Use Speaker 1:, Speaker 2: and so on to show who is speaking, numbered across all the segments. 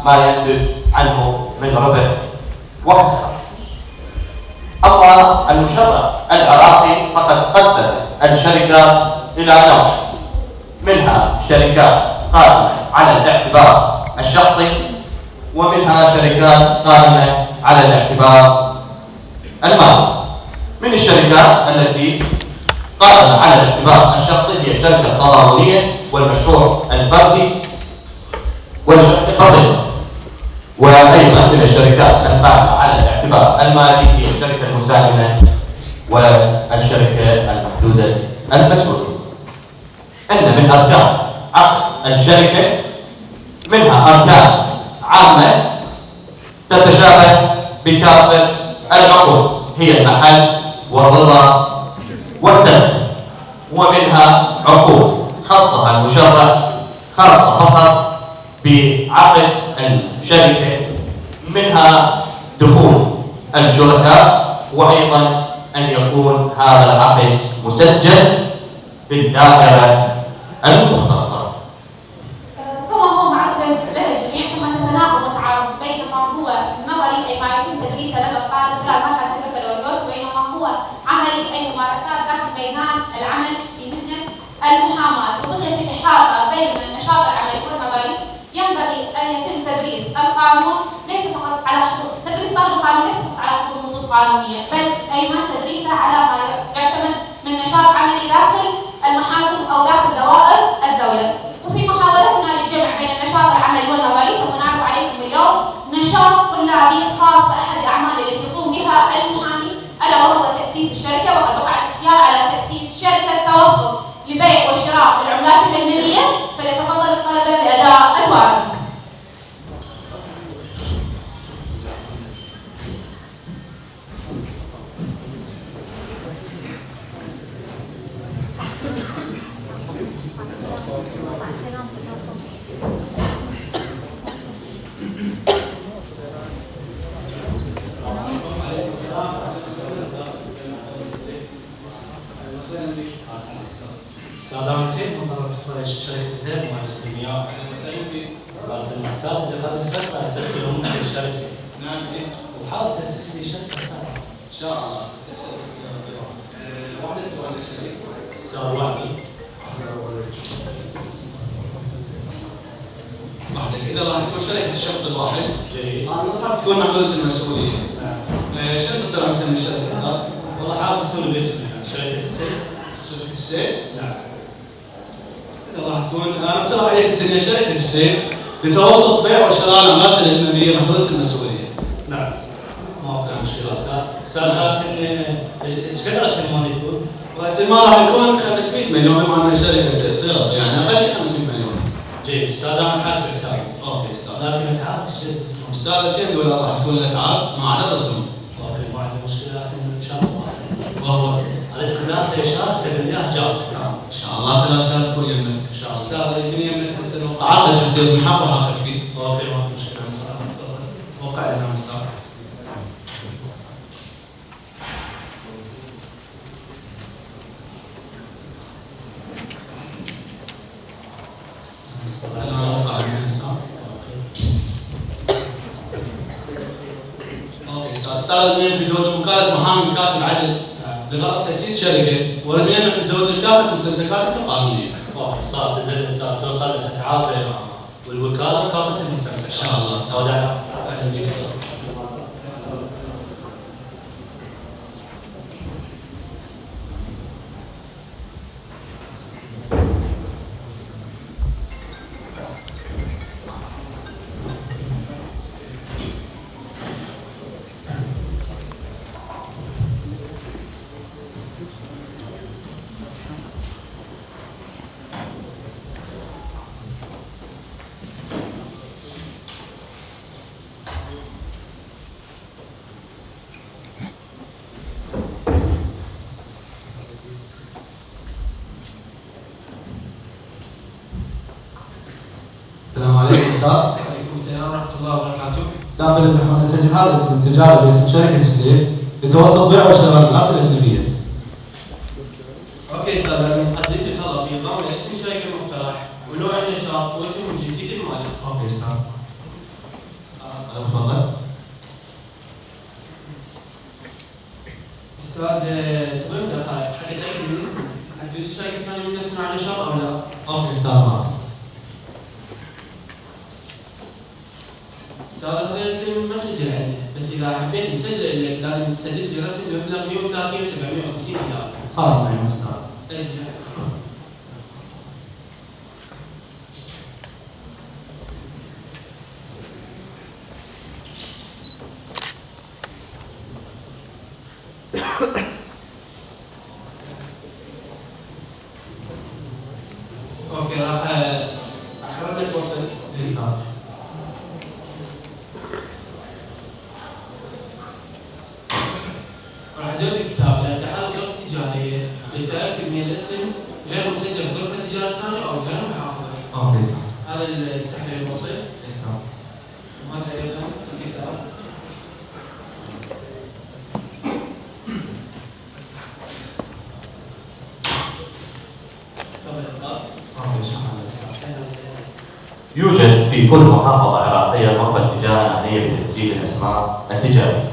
Speaker 1: ما ينتج عنه من ربح وخسارة. أما المشرع العراقي فقد قسم الشركة إلى نوعين، منها شركات قائمة على الاعتبار الشخصي، ومنها شركات قائمة على الاعتبار المالي. من الشركات التي قائمة على الاعتبار الشخصي هي الشركة التضامنية والمشروع الفردي والشركة البسيطة، وأيضا من الشركات القائمة على الاعتبار المالي هي الشركة المساهمة والشركة المحدودة المسؤولية. أن من أركان عقد الشركة منها أركان عامة تتشابه بكافة العقود، هي المحل والرضا والسلم، ومنها عقود خصها المشرع خاصة فقط بعقد الشركة، منها دخول الشركاء، وأيضا أن يكون هذا العقد مسجل بالدائرة المختصة.
Speaker 2: طبعا هو معروف لدى الجميع ثم تتناقض وتعارض بين ما هو نظري اي ما يتم تدريسه لدى الطالب خلال مرحله البكالوريوس، وبين ما هو عملي اي ممارسات داخل ميدان العمل في مهنه المحاماه. وبغيه الاحاطه بين النشاط العملي والنظري ينبغي ان يتم تدريس القانون ليس فقط على حدود تدريس القانون ليس فقط على حدود نصوص قانونيه، بل ايضا تدريسه على ما يعتمد من نشاط عملي داخل المحاكم او داخل دوائر الدوله. وفي محاولتنا للجمع بين النشاط العملي والنظري سوف نعرض عليكم اليوم نشاط طلابي خاص باحد الاعمال التي يقوم بها المحامي، الا وهو تاسيس الشركه. وقد وقع الاختيار على تاسيس شركه توسط لبيع وشراء العملات الاجنبيه، فليتفضل الطلبه باداء الواجب.
Speaker 3: استاذ انا نسيت من طرف شركه الدين مؤسسه المياه. بس الاستاذ قبل فتره اسست لهم الشركه.
Speaker 4: نعم.
Speaker 3: وحاول تاسس لي شركه سابقه.
Speaker 4: ان شاء الله اسست شركه سابقه. وحدك ولا شريك؟
Speaker 3: استاذ وحدي.
Speaker 4: وحدك. اذا راح تكون شركه الشخص الواحد.
Speaker 3: جيد.
Speaker 4: انا انصحك تكون محدوده المسؤوليه.
Speaker 3: نعم.
Speaker 4: شنو تقدر نسمي الشركه استاذ؟
Speaker 3: والله حاول تكون باسمي شركه السيف.
Speaker 4: شركه السيف؟
Speaker 3: نعم.
Speaker 4: إذا راح تكون أنا اقترح عليك تسميها شركة السيف لتوسط بيع وشراء العملات الأجنبية محدودة المسؤولية.
Speaker 3: نعم. ما في مشكلة أستاذ. أستاذ لكن إيش قدر رأس المال يكون؟
Speaker 4: رأس المال راح يكون 500 مليون بما أنها شركة صيغة، يعني أقل شيء 500 مليون.
Speaker 3: جيد أستاذ أنا حاسب حسابي.
Speaker 4: أوكي أستاذ.
Speaker 3: لكن الأتعاب إيش قد؟
Speaker 4: أستاذ $2000 راح تكون الأتعاب مع عدد الرسوم.
Speaker 3: أوكي ما عندي مشكلة لكن إن شاء الله.
Speaker 4: وهو
Speaker 3: الخدمات لإشارة سبيليات جاهزة تمام.
Speaker 4: إن شاء الله 3 شهور يكون يمك.
Speaker 3: إن شاء الله.
Speaker 4: أستاذ يمكن يمك هسه عقد حتى المحق وحقك فيه.
Speaker 3: اوكي ما في مشكله استاذ.
Speaker 4: وقع لنا استاذ. وقع لنا استاذ. اوكي استاذ. استاذ من بزود وكاله محامي كاتب عدل لغرض تاسيس شركه، ولم يملك الزود لكافه مستمسكاتك القانونيه.
Speaker 3: اوكي صار تدري استاذ توصل للاتعاب والوكاله كافه المستمسكات.
Speaker 4: ان شاء الله استاذ. اهلا بك استاذ.
Speaker 5: السلام عليكم استاذ.
Speaker 4: وعليكم السلام ورحمه الله وبركاته.
Speaker 5: استاذ فلز احمد نسجل هذا الاسم التجاري باسم شركه السيف لتوسط بيع وشراء العملات الاجنبيه.
Speaker 6: اوكي استاذ لازم تقدم لي طلب ينضم لاسم الشركه المقترح ونوع النشاط واسم وجنسيه المالك.
Speaker 5: اوكي استاذ. تفضل.
Speaker 6: استاذ تقدر دقائق حق الأكل بالنسبة حق الشركة الثانية من نفسنا على شرط أو لا؟
Speaker 5: اوكي استاذ ماهر.
Speaker 6: استاذ هذا الرسم ما مسجل عندنا، بس إذا حبيت نسجل لك لازم تسدد لي رسم بمبلغ 130 و750 ريال.
Speaker 5: صار معي استاذ.
Speaker 6: إيه. اوكي راح احرق لك وصل.
Speaker 5: استاذ.
Speaker 6: راح ازود الكتاب لامتحان غرفه تجاريه للتاكد من الاسم غير مسجل بغرفه تجاره ثانيه او غير محافظه.
Speaker 5: اوكي استاذ.
Speaker 6: هذا التحليل البسيط.
Speaker 5: استاذ.
Speaker 6: وهذا ايضا الكتاب. تفضل استاذ.
Speaker 5: اوكي شكرا.
Speaker 1: يوجد في كل محافظة عراقية غرفة تجارة معنية بتسجيل الأسماء التجارية.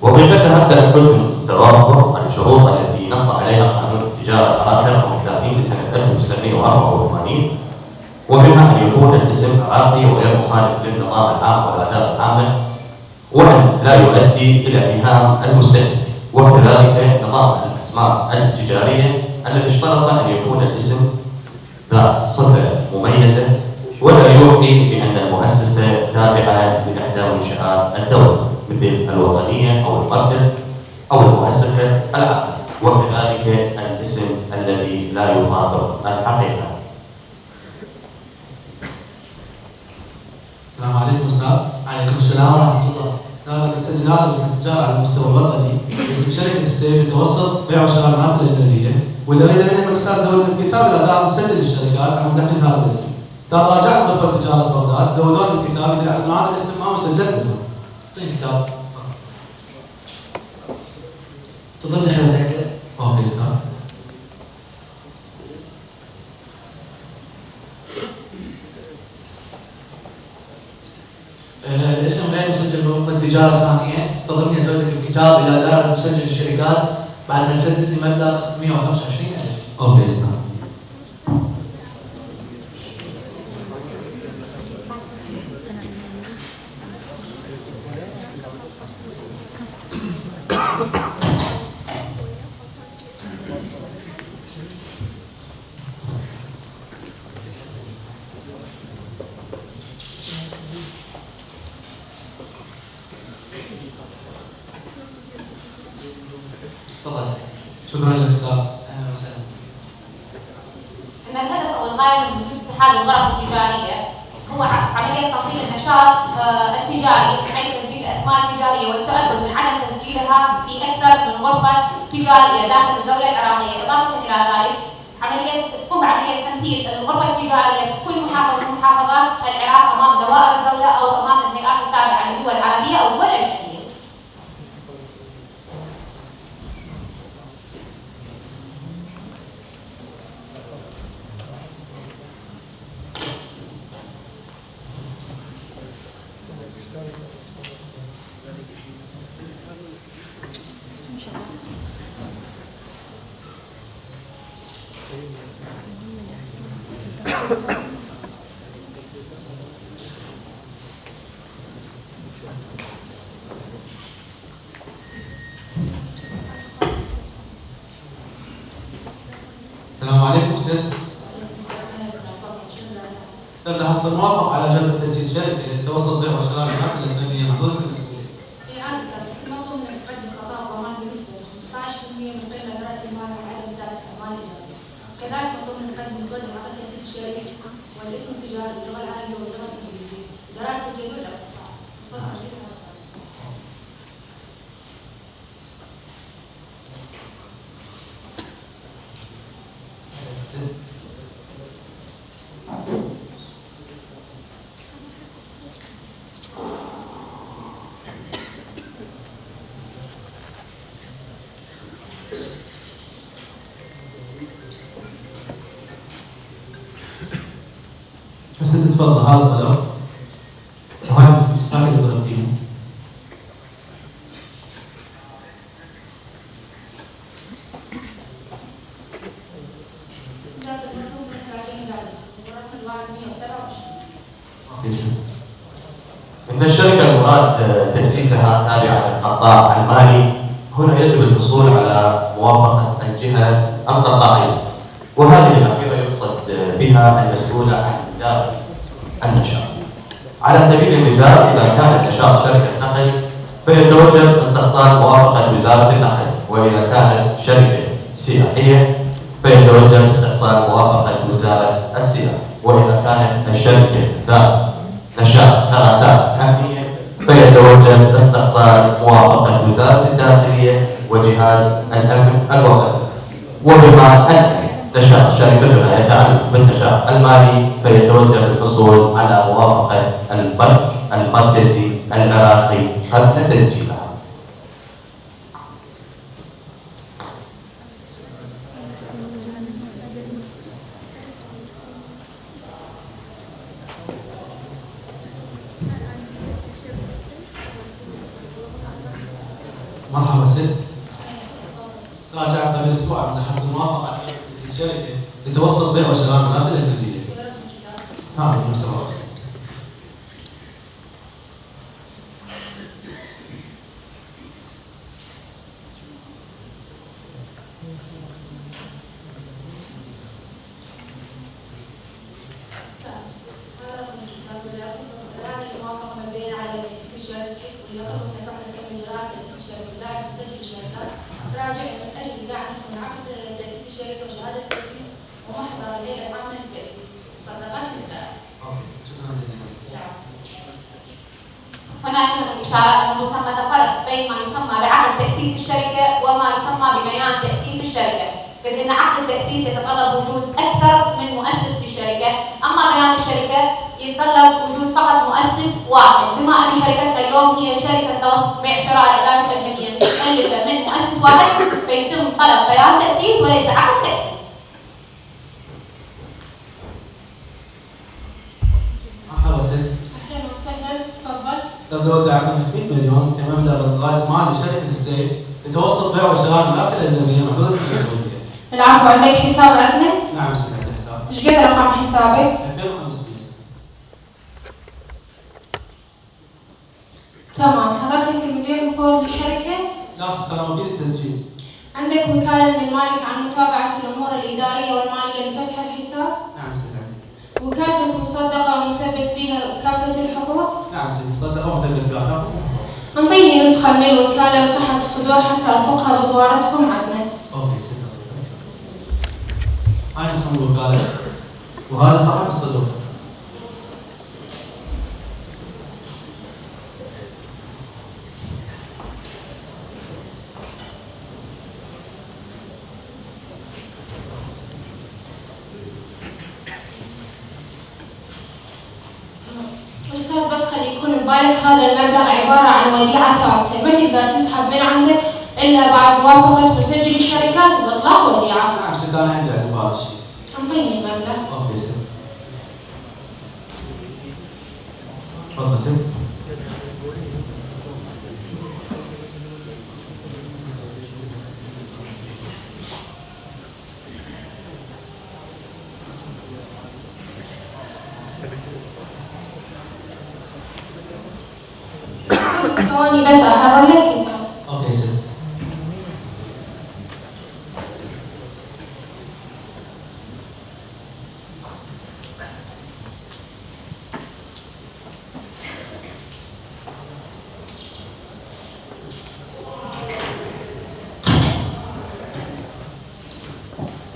Speaker 1: وظيفتها تأكد توافر الشروط التي نص عليها قانون التجارة العراقي رقم 30 لسنة 1984، ومنها أن يكون الاسم عراقي وغير مخالف للنظام العام والآداب العامة، وأن لا يؤدي إلى إيهام المستهلك، وكذلك نظام الأسماء التجارية الذي اشترط أن يكون الاسم ذات صفة مميزة ولا يوحي بأن المؤسسة تابعة لإحدى منشآت الدولة مثل الوطنية أو المركز أو المؤسسة العامة، وكذلك الاسم الذي لا يطابق الحقيقة.
Speaker 5: السلام عليكم استاذ.
Speaker 6: عليكم السلام ورحمه الله.
Speaker 5: استاذ نسجل هذا اسم التجاره على المستوى الوطني باسم شركه السيف يتوسط بيع وشراء المناطق الاجنبيه، واللي اريد منك استاذ زود الكتاب الاداء مسجل الشركات على تحديد هذا الاسم. استاذ راجعت غرفه تجاره بغداد زودون الكتاب يدل على انه هذا الاسم ما مسجل عندهم.
Speaker 6: اعطيني كتاب. تظن خلينا نتاكد.
Speaker 5: اوكي استاذ.
Speaker 6: الاسم غير مسجل بغرفة تجارة ثانية، تظني ازودك الكتاب الى دائرة مسجل الشركات بعد ما تسدد لي مبلغ 125,000.
Speaker 5: اوكي استاذ.
Speaker 6: تفضل.
Speaker 5: شكرا لك استاذ.
Speaker 6: اهلا وسهلا.
Speaker 2: ان الهدف او الغايه من وجود اتحاد الغرف التجاريه هو عمليه تنظيم النشاط التجاري من حيث تسجيل الاسماء التجاريه والتاكد من عدم تسجيلها في اكثر من غرفه تجاريه داخل الدوله العراقيه، اضافه الى ذلك تقوم بعمليه تمثيل الغرفه التجاريه في كل محافظه من محافظات العراق امام دوائر الدوله او امام الهيئات التابعه للدول العربيه او الدول الاجنبيه.
Speaker 5: السلام عليكم ست. استاذ هسه موافق على جواز تاسيس شركه لتوسط بيع وشراء المناطق الاجنبيه محدوده المسؤوليه.
Speaker 7: اي عادي استاذ، بس المطلوب منك تقدم خطاب ضمان بنسبه 15% من قيمه راس المال على عدم سعر استعمال الاجازه. كذلك مطلوب منك تقدم مسوده عقد تاسيس الشركه والاسم التجاري باللغه العربيه واللغه الانجليزيه، دراسه جدوى الاقتصاد. تفضل.
Speaker 5: بس انت تفضل هذا الطلب وهاي مستحيل
Speaker 1: إن الشركة المراد تأسيسها تابعة للقطاع المالي، هنا يجب الحصول على موافقة الجهة القطاعية، وهذه الأخيرة يقصد بها المسؤولة عن إدارة النشاط. على سبيل المثال، إذا كان النشاط شركة نقل فيتوجب استحصال موافقة وزارة النقل، وإذا كانت شركة سياحية فيتوجب استحصال موافقة وزارة السياحة، وإذا كانت الشركة ذات نشاط دراسات أمنية فيتوجب استحصال موافقة وزارة الداخلية وجهاز الأمن الوطني. وبما أن نشاط شركتنا يتعلق بالنشاط المالي فيتوجب الحصول على موافقة البنك المركزي العراقي قبل تسجيلها.
Speaker 5: مرحبا ست. راجعت قبل اسبوع من حسب الموافقه على تاسيس الشركه لتوسط بيع وشراء المناطق الاجنبيه. هذا المستوى.
Speaker 2: هناك من الإشارات أنه ثمة فرق بين ما يسمى بعقد تأسيس الشركة وما يسمى ببيان تأسيس الشركة، إذ أن عقد التأسيس يتطلب وجود أكثر من مؤسس للشركة، أما بيان الشركة يتطلب وجود فقط مؤسس واحد، بما أن شركتنا اليوم هي شركة توسط بيع شراء العلامة الأجنبية مؤلفة من مؤسس واحد، فيتم طلب بيان تأسيس وليس عقد تأسيس.
Speaker 5: مرحبا ست.
Speaker 7: أهلا وسهلا، تفضل.
Speaker 5: استبدأوا دعم 500 مليون كمبلغ رأس مال لشركة السيف لتوسط بيع وشراء المناطق الأجنبية محدودة السعودية.
Speaker 7: العفو، عندك حساب عندنا؟
Speaker 5: نعم ست، عندي حساب.
Speaker 7: ايش قد رقم حسابك؟
Speaker 5: 2500.
Speaker 7: تمام، حضرتك المدير المفوض للشركة؟
Speaker 5: لا ست، أنا وكيل التسجيل.
Speaker 7: عندك وكالة من المالك عن متابعة الأمور الإدارية والمالية لفتح الحساب؟
Speaker 5: نعم ست، عندي.
Speaker 7: وكالتك مصدقة ومثبت بها كافة الحقوق؟
Speaker 5: نعم ست، مصدقة ومثبت بها.
Speaker 7: انطيني نسخة من الوكالة وصحة الصدور حتى أرفقها بفوارتكم عندنا.
Speaker 5: أوكي ست. هاي اسم الوكالة وهذا صاحب الصدور.
Speaker 7: أستاذ، بس خلي يكون ببالك هذا المبلغ عبارة عن وديعة ثابتة، ما تقدر تسحب من عنده إلا بعد موافقة مسجل الشركات بإطلاق وديعة.
Speaker 5: نعم ست، أنا عندي علم بهذا الشيء.
Speaker 7: انطيني المبلغ.
Speaker 5: أوكي ست. تفضل ست.
Speaker 7: ثواني بس أحرر لك كتاب.
Speaker 5: أوكي ست.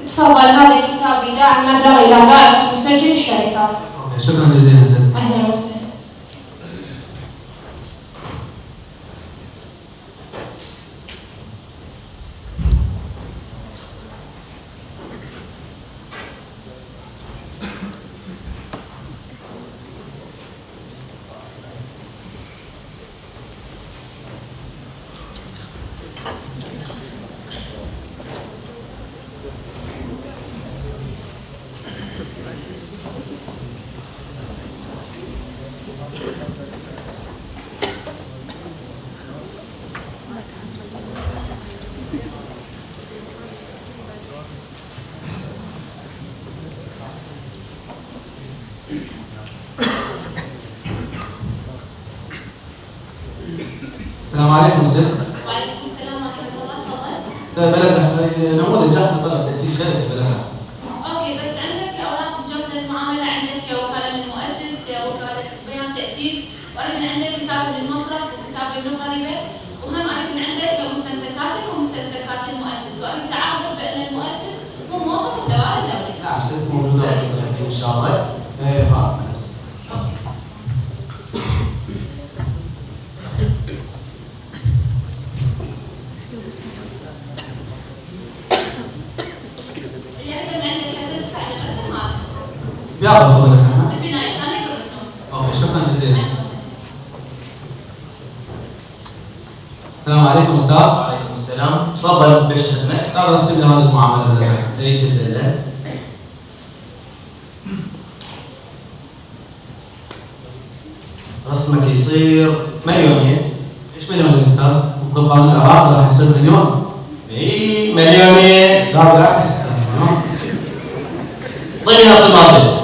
Speaker 7: تفضل، هذا كتاب إيداع المبلغ إلى دائرة مسجل الشركات.
Speaker 5: أوكي، شكرا جزيلا ست.
Speaker 7: أهلا وسهلا.
Speaker 5: السلام عليكم أستاذ.
Speaker 7: وعليكم السلام ورحمة الله، تفضل.
Speaker 5: أستاذ بلزة، نموذج جاء طلب تأسيس شركة بلزة.
Speaker 7: اوكي، بس عندك اوراق مجوزة المعاملة، عندك يا وكالة من المؤسس يا وكالة بيان تأسيس، وأريد من عندك كتاب للمصرف وكتاب للضريبة، وهم أريد من عندك مستمسكاتك ومستمسكات المؤسس، وأريد تعهد بأن المؤسس هو موظف الدوائر الدولية.
Speaker 5: نعم، ست موجودة إن شاء الله. بيعرف هو الاسم.
Speaker 7: البناية الثانية بالرسوم.
Speaker 5: اوكي، شكرا جزيلا. السلام عليكم استاذ.
Speaker 8: وعليكم السلام، تفضل باش خدمك؟
Speaker 5: استاذ رسم لي هذه المعامله بالله.
Speaker 8: ريت الدلال. رسمك يصير مليونين.
Speaker 5: ايش مليون استاذ؟ طبعا العراق راح يصير مليون.
Speaker 8: اي مليونين.
Speaker 5: لا بالعكس استاذ.
Speaker 8: اعطيني نص الماضي.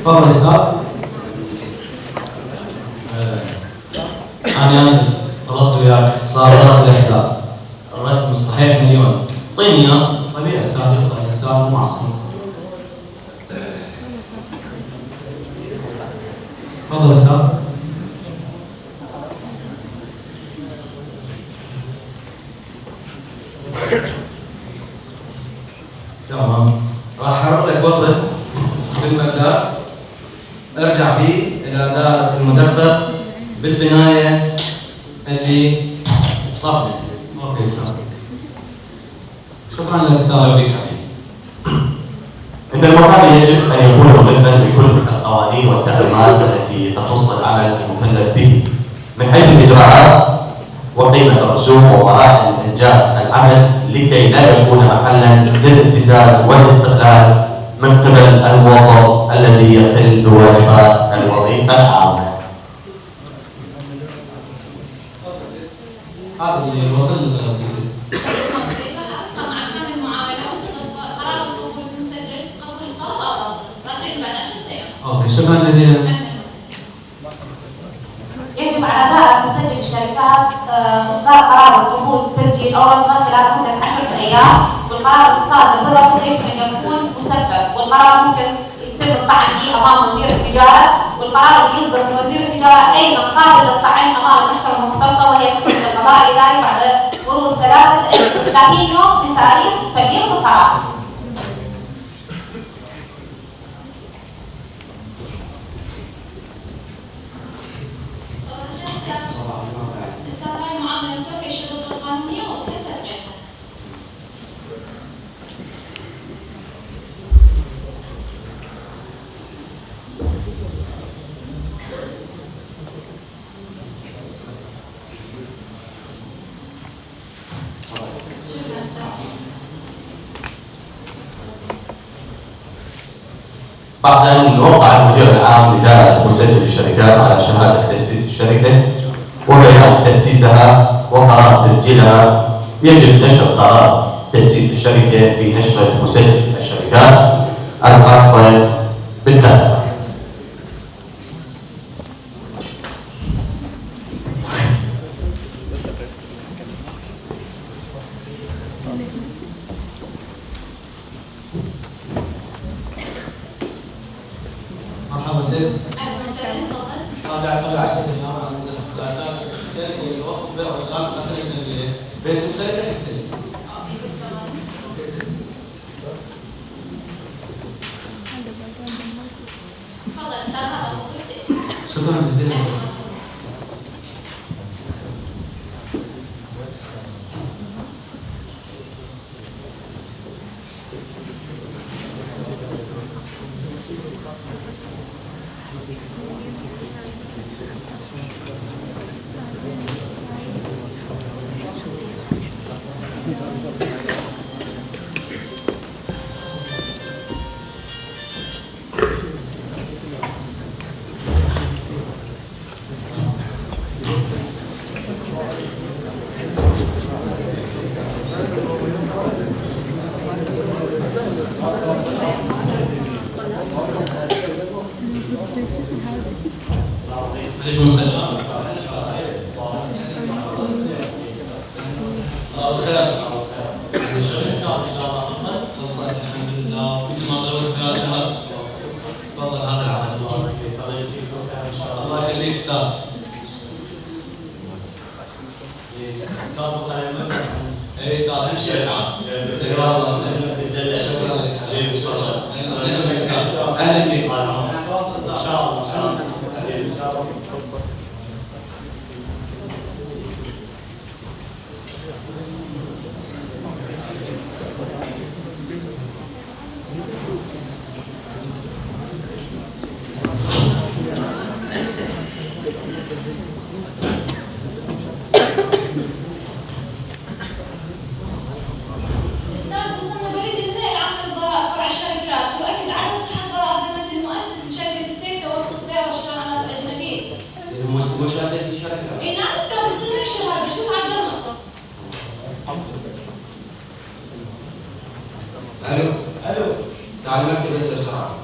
Speaker 5: تفضل استاذ.
Speaker 8: انا اسف غلطت وياك، صار غلط بالحساب. الرسم الصحيح مليون، اعطيني اياه.
Speaker 5: طبيعي استاذ، يخطئ الانسان مو معصوم. تفضل استاذ.
Speaker 8: تمام، راح احرر لك وصل بالمبلغ، ارجع فيه الى دائرة المدقق بالبناية اللي بصفنا.
Speaker 5: اوكي استاذ. شكرا لك استاذ.
Speaker 8: بك حبيبي.
Speaker 1: إن المحامي يجب أن يكون ملما بكل القوانين والتعليمات التي تخص العمل المكلف به من حيث الإجراءات وقيمة الرسوم ومراحل إنجاز العمل لكي لا يكون محلا للابتزاز والاستغلال من قبل الموظف الذي يخل بواجبات الوظيفة العامة.
Speaker 5: هذا اللي وصل للطلب يصير.
Speaker 7: مع كامل المعاملة وتضف قرار القبول المسجل قبل الطلب أو رفضه، راجع بعد 10 أيام.
Speaker 5: اوكي، شكرا جزيلا.
Speaker 2: يجب على دائرة مسجل الشركات إصدار قرار القبول تسجيل أو رفضه خلال مدة 10 أيام، والقرار الصادر بالرفض يجب أن يكون مسبب، والقرار ممكن يتم الطعن به أمام وزير التجارة، والقرار اللي يصدر من وزير التجارة أيضا قابل للطعن أمام المحكمة المختصة وهي محكمة القضاء الإداري بعد مرور 30 يوم من تاريخ تبليغ القرار.
Speaker 7: استغلال المعاملة توفي الشروط القانونية وتم تطبيقها. شكرا استاذ.
Speaker 1: بعد أن وقع المدير العام لدائرة مسجل الشركات على شهادة تأسيس الشركة وبيان تأسيسها وقرار تسجيلها، يجب نشر قرار تأسيس الشركة في نشرة مسجل الشركات الخاصة بالدائرة.
Speaker 5: مرحبا ست.
Speaker 7: أهلا وسهلا، تفضل.
Speaker 5: راجع قبل 10 ايام عن الاستعداد الشركه اللي وصلت بيع وشراء الداخليه الاجنبيه باسم شركه السيل.
Speaker 7: اوكي، بس ثواني.
Speaker 5: اوكي ست.
Speaker 7: تفضل استاذ، هذا المفروض تأسيس.
Speaker 5: شكرا جزيلا.
Speaker 7: أهلا وسهلا.
Speaker 8: يعطيكم الصحة.
Speaker 4: الله خير. خلصت الحمد لله مثل ما طلبت خلال شهر. تفضل هذا العدد. الله يخليك استاذ. اي استاذ امشي تعال. شكرا لك استاذ. اهلا بك. ان شاء الله.
Speaker 9: الو تعال المكتب بس بسرعه.